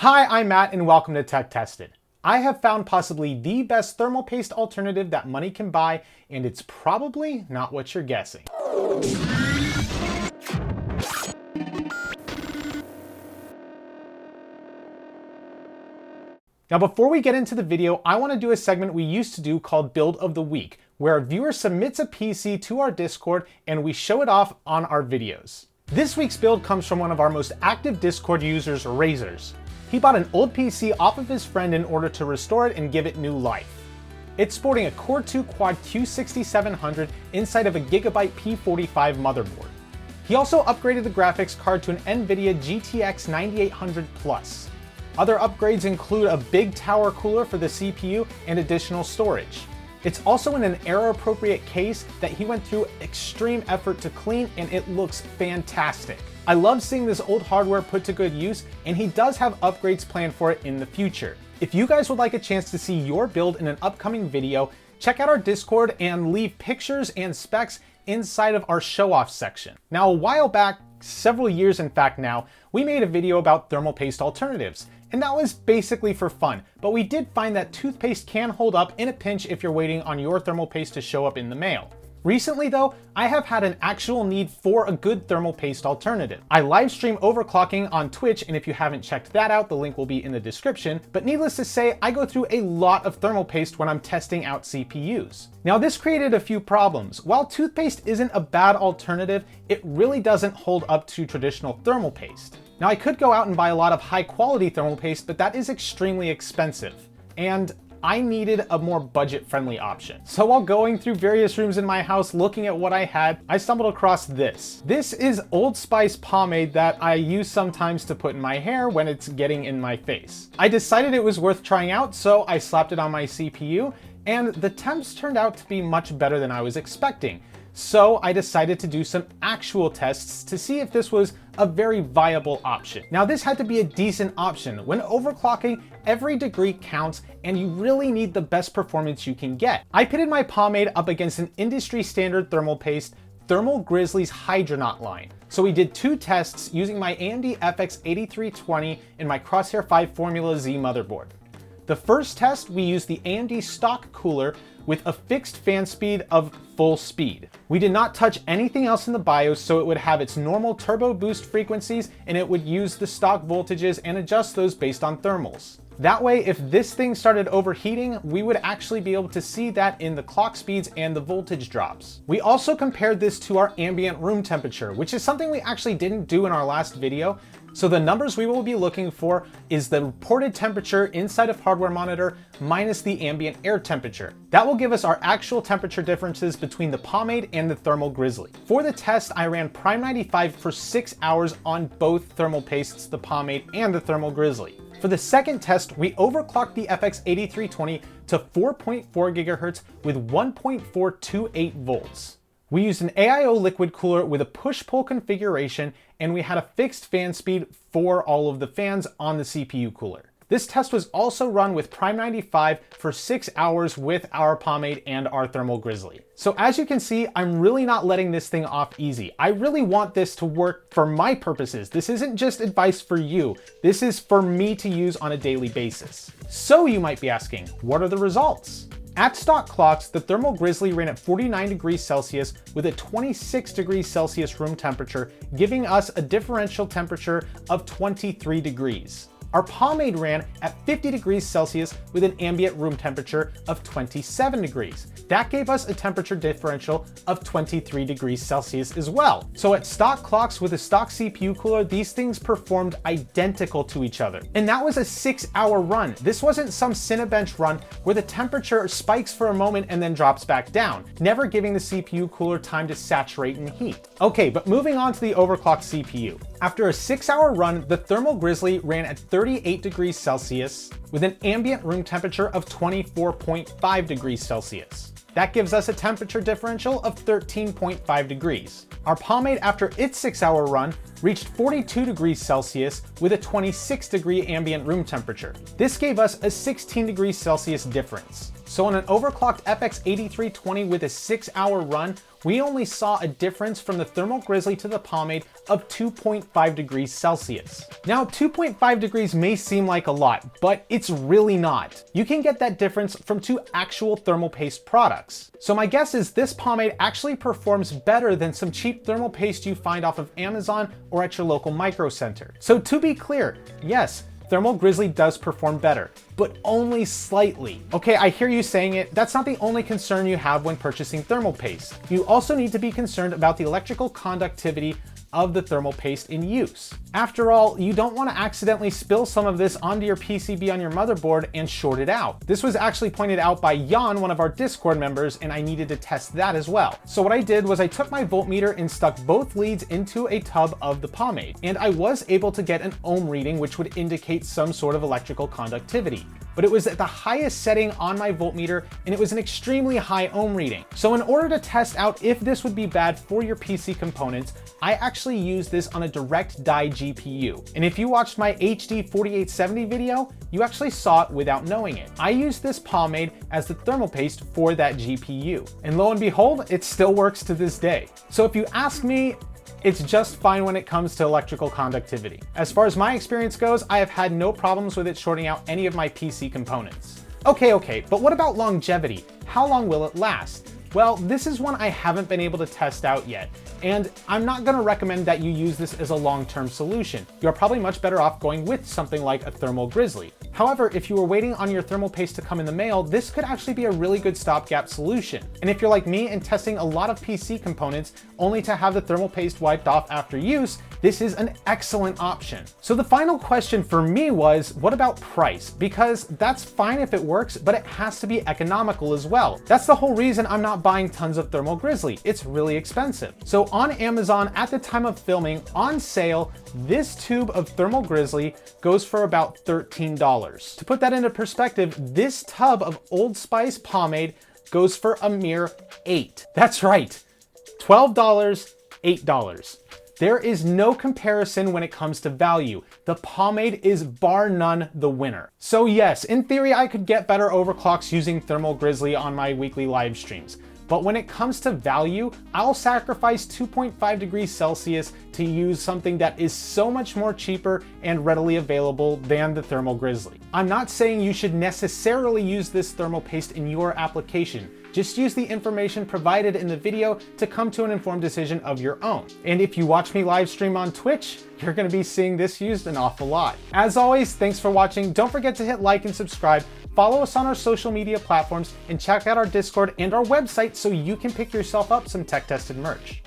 Hi, I'm Matt and welcome to Tech Tested. I have found possibly the best thermal paste alternative that money can buy, and it's probably not what you're guessing. Now, before we get into the video, I want to do a segment we used to do called Build of the Week, where a viewer submits a PC to our Discord and we show it off on our videos. This week's build comes from one of our most active Discord users, Razors. He bought an old PC off of his friend in order to restore it and give it new life. It's sporting a Core 2 Quad Q6700 inside of a Gigabyte P45 motherboard. He also upgraded the graphics card to an NVIDIA GTX 9800 Plus. Other upgrades include a big tower cooler for the CPU and additional storage. It's also in an era-appropriate case that he went through extreme effort to clean, and it looks fantastic. I love seeing this old hardware put to good use, and he does have upgrades planned for it in the future. If you guys would like a chance to see your build in an upcoming video, check out our Discord and leave pictures and specs inside of our show-off section. Now, a while back, several years in fact now, we made a video about thermal paste alternatives, and that was basically for fun, but we did find that toothpaste can hold up in a pinch if you're waiting on your thermal paste to show up in the mail. Recently though, I have had an actual need for a good thermal paste alternative. I live stream overclocking on Twitch, and if you haven't checked that out, the link will be in the description, but needless to say, I go through a lot of thermal paste when I'm testing out CPUs. Now this created a few problems. While toothpaste isn't a bad alternative, it really doesn't hold up to traditional thermal paste. Now I could go out and buy a lot of high quality thermal paste, but that is extremely expensive. And I needed a more budget-friendly option. So while going through various rooms in my house looking at what I had, I stumbled across this. This is Old Spice pomade that I use sometimes to put in my hair when it's getting in my face. I decided it was worth trying out, so I slapped it on my CPU, and the temps turned out to be much better than I was expecting. So I decided to do some actual tests to see if this was a very viable option. Now this had to be a decent option. When overclocking, every degree counts and you really need the best performance you can get. I pitted my pomade up against an industry standard thermal paste, Thermal Grizzly's Hydronaut line. So we did two tests using my AMD FX 8320 and my Crosshair 5 Formula Z motherboard. The first test, we used the AMD stock cooler with a fixed fan speed of full speed. We did not touch anything else in the BIOS, so it would have its normal turbo boost frequencies and it would use the stock voltages and adjust those based on thermals. That way, if this thing started overheating, we would actually be able to see that in the clock speeds and the voltage drops. We also compared this to our ambient room temperature, which is something we actually didn't do in our last video. So the numbers we will be looking for is the reported temperature inside of hardware monitor minus the ambient air temperature. That will give us our actual temperature differences between the pomade and the Thermal Grizzly. For the test, I ran Prime 95 for 6 hours on both thermal pastes, the pomade and the Thermal Grizzly. For the second test, we overclocked the FX 8320 to 4.4 GHz with 1.428 volts. We used an AIO liquid cooler with a push-pull configuration, and we had a fixed fan speed for all of the fans on the CPU cooler. This test was also run with Prime 95 for 6 hours with our pomade and our Thermal Grizzly. So as you can see, I'm really not letting this thing off easy. I really want this to work for my purposes. This isn't just advice for you. This is for me to use on a daily basis. So you might be asking, what are the results? At stock clocks, the Thermal Grizzly ran at 49 degrees Celsius with a 26 degrees Celsius room temperature, giving us a differential temperature of 23 degrees. Our pomade ran at 50 degrees Celsius with an ambient room temperature of 27 degrees. That gave us a temperature differential of 23 degrees Celsius as well. So at stock clocks with a stock CPU cooler, these things performed identical to each other. And that was a 6-hour run. This wasn't some Cinebench run where the temperature spikes for a moment and then drops back down, never giving the CPU cooler time to saturate and heat. Okay, but moving on to the overclocked CPU. After a 6-hour run, the Thermal Grizzly ran at 38 degrees Celsius with an ambient room temperature of 24.5 degrees Celsius. That gives us a temperature differential of 13.5 degrees. Our pomade, after its 6-hour run, reached 42 degrees Celsius with a 26 degree ambient room temperature. This gave us a 16 degrees Celsius difference. So on an overclocked FX 8320 with a 6-hour run, we only saw a difference from the Thermal Grizzly to the pomade of 2.5 degrees Celsius. Now, 2.5 degrees may seem like a lot, but it's really not. You can get that difference from two actual thermal paste products. So my guess is this pomade actually performs better than some cheap thermal paste you find off of Amazon or at your local micro center. So to be clear, yes, Thermal Grizzly does perform better, but only slightly. Okay, I hear you saying it. That's not the only concern you have when purchasing thermal paste. You also need to be concerned about the electrical conductivity of the thermal paste in use. After all, you don't want to accidentally spill some of this onto your PCB on your motherboard and short it out. This was actually pointed out by Jan, one of our Discord members, and I needed to test that as well. So what I did was I took my voltmeter and stuck both leads into a tub of the pomade, and I was able to get an ohm reading, which would indicate some sort of electrical conductivity. But it was at the highest setting on my voltmeter, and it was an extremely high ohm reading. So in order to test out if this would be bad for your PC components, I actually used this on a direct die GPU. And if you watched my HD 4870 video, you actually saw it without knowing it. I used this pomade as the thermal paste for that GPU. And lo and behold, it still works to this day. So if you ask me, it's just fine when it comes to electrical conductivity. As far as my experience goes, I have had no problems with it shorting out any of my PC components. Okay, but what about longevity? How long will it last? Well, this is one I haven't been able to test out yet, and I'm not gonna recommend that you use this as a long-term solution. You're probably much better off going with something like a Thermal Grizzly. However, if you were waiting on your thermal paste to come in the mail, this could actually be a really good stopgap solution. And if you're like me and testing a lot of PC components only to have the thermal paste wiped off after use, this is an excellent option. So the final question for me was, what about price? Because that's fine if it works, but it has to be economical as well. That's the whole reason I'm not buying tons of Thermal Grizzly. It's really expensive. So on Amazon at the time of filming, on sale, this tube of Thermal Grizzly goes for about $13. To put that into perspective, this tub of Old Spice pomade goes for a mere $8. That's right, $12, $8. There is no comparison when it comes to value. The pomade is bar none the winner. So yes, in theory, I could get better overclocks using Thermal Grizzly on my weekly live streams. But when it comes to value, I'll sacrifice 2.5 degrees Celsius to use something that is so much more cheaper and readily available than the Thermal Grizzly. I'm not saying you should necessarily use this thermal paste in your application. Just use the information provided in the video to come to an informed decision of your own. And if you watch me live stream on Twitch, you're gonna be seeing this used an awful lot. As always, thanks for watching. Don't forget to hit like and subscribe. Follow us on our social media platforms and check out our Discord and our website so you can pick yourself up some tech-tested merch.